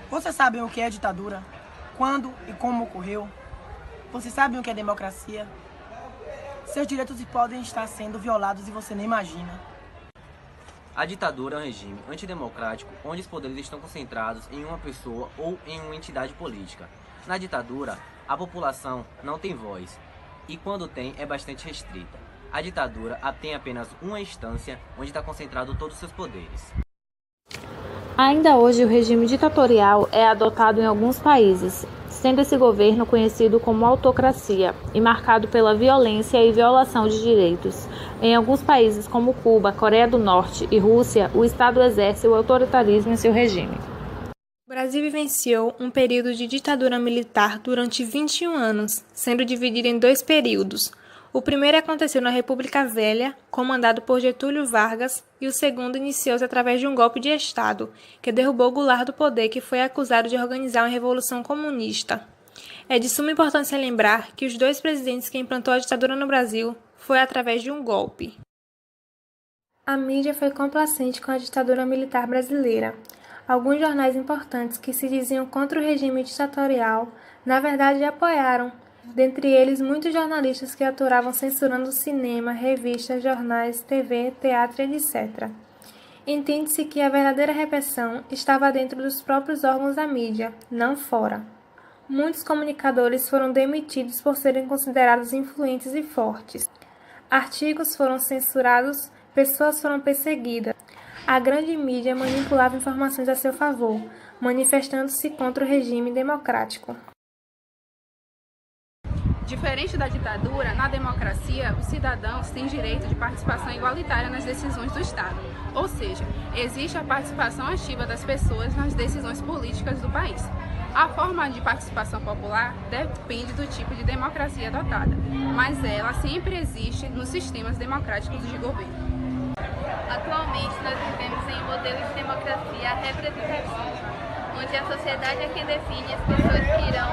Vocês sabem o que é ditadura? Quando e como ocorreu? Vocês sabem o que é democracia? Seus direitos podem estar sendo violados e você nem imagina. A ditadura é um regime antidemocrático onde os poderes estão concentrados em uma pessoa ou em uma entidade política. Na ditadura, a população não tem voz e quando tem é bastante restrita. A ditadura tem apenas uma instância onde está concentrado todos os seus poderes. Ainda hoje, o regime ditatorial é adotado em alguns países, sendo esse governo conhecido como autocracia e marcado pela violência e violação de direitos. Em alguns países, como Cuba, Coreia do Norte e Rússia, o Estado exerce o autoritarismo em seu regime. O Brasil vivenciou um período de ditadura militar durante 21 anos, sendo dividido em dois períodos. O primeiro aconteceu na República Velha, comandado por Getúlio Vargas, e o segundo iniciou-se através de um golpe de Estado, que derrubou Goulart do poder, que foi acusado de organizar uma revolução comunista. É de suma importância lembrar que os dois presidentes que implantou a ditadura no Brasil foi através de um golpe. A mídia foi complacente com a ditadura militar brasileira. Alguns jornais importantes que se diziam contra o regime ditatorial, na verdade apoiaram, dentre eles muitos jornalistas que atuavam censurando cinema, revistas, jornais, TV, teatro, etc. Entende-se que a verdadeira repressão estava dentro dos próprios órgãos da mídia, não fora. Muitos comunicadores foram demitidos por serem considerados influentes e fortes. Artigos foram censurados, pessoas foram perseguidas. A grande mídia manipulava informações a seu favor, manifestando-se contra o regime democrático. Diferente da ditadura, na democracia, os cidadãos têm direito de participação igualitária nas decisões do Estado. Ou seja, existe a participação ativa das pessoas nas decisões políticas do país. A forma de participação popular depende do tipo de democracia adotada, mas ela sempre existe nos sistemas democráticos de governo. Atualmente, nós vivemos em um modelo de democracia representativa, onde a sociedade é quem define as pessoas que irão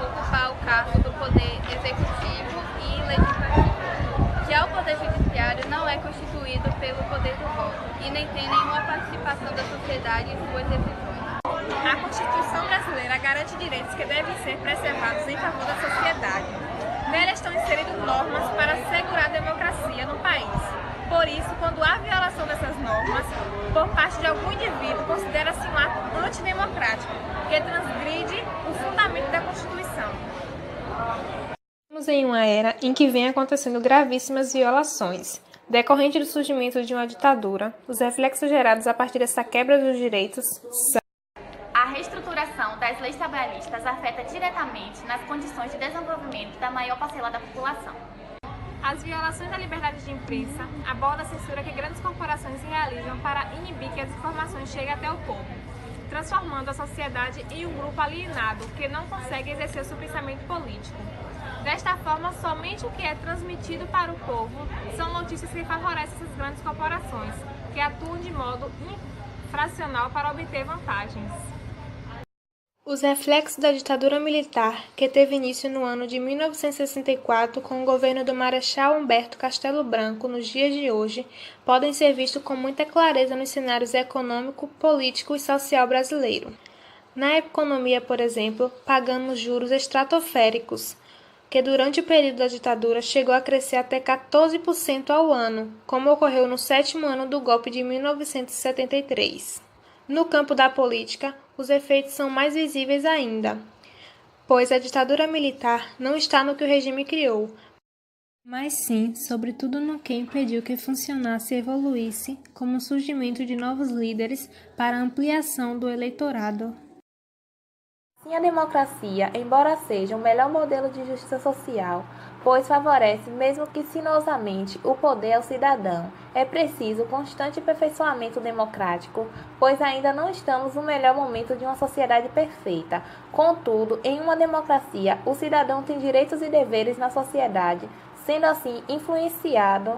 ocupar o cargo do poder executivo e legislativo. Já o poder judiciário não é constituído pelo poder do voto e nem tem nenhuma participação da sociedade em suas decisões. A Constituição brasileira garante direitos que devem ser preservados em favor da sociedade. Nela estão inseridas normas para assegurar a democracia no país. Por isso, quando há violação dessas normas, por parte de algum indivíduo, considera-se um ato antidemocrático, que transgride o fundamento da Constituição. Estamos em uma era em que vem acontecendo gravíssimas violações. Decorrente do surgimento de uma ditadura, os reflexos gerados a partir dessa quebra dos direitos são: a reestruturação das leis trabalhistas afeta diretamente nas condições de desenvolvimento da maior parcela da população. As violações da liberdade de imprensa abordam a censura que grandes corporações realizam para inibir que as informações cheguem até o povo, transformando a sociedade em um grupo alienado que não consegue exercer o seu pensamento político. Desta forma, somente o que é transmitido para o povo são notícias que favorecem essas grandes corporações, que atuam de modo infracional para obter vantagens. Os reflexos da ditadura militar, que teve início no ano de 1964 com o governo do Marechal Humberto Castelo Branco nos dias de hoje, podem ser vistos com muita clareza nos cenários econômico, político e social brasileiro. Na economia, por exemplo, pagamos juros estratosféricos, que durante o período da ditadura chegou a crescer até 14% ao ano, como ocorreu no 7º ano do golpe de 1973. No campo da política, os efeitos são mais visíveis ainda, pois a ditadura militar não está no que o regime criou, mas sim, sobretudo, no que impediu que funcionasse e evoluísse, como o surgimento de novos líderes para a ampliação do eleitorado. Sim, a democracia, embora seja o melhor modelo de justiça social, pois favorece, mesmo que sinuosamente, o poder ao cidadão, é preciso constante aperfeiçoamento democrático, pois ainda não estamos no melhor momento de uma sociedade perfeita. Contudo, em uma democracia, o cidadão tem direitos e deveres na sociedade, sendo assim influenciado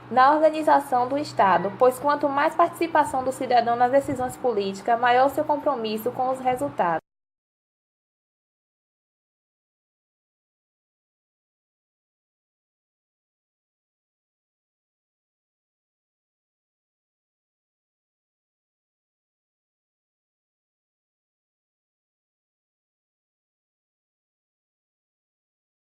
na organização do Estado, pois quanto mais participação do cidadão nas decisões políticas, maior seu compromisso com os resultados.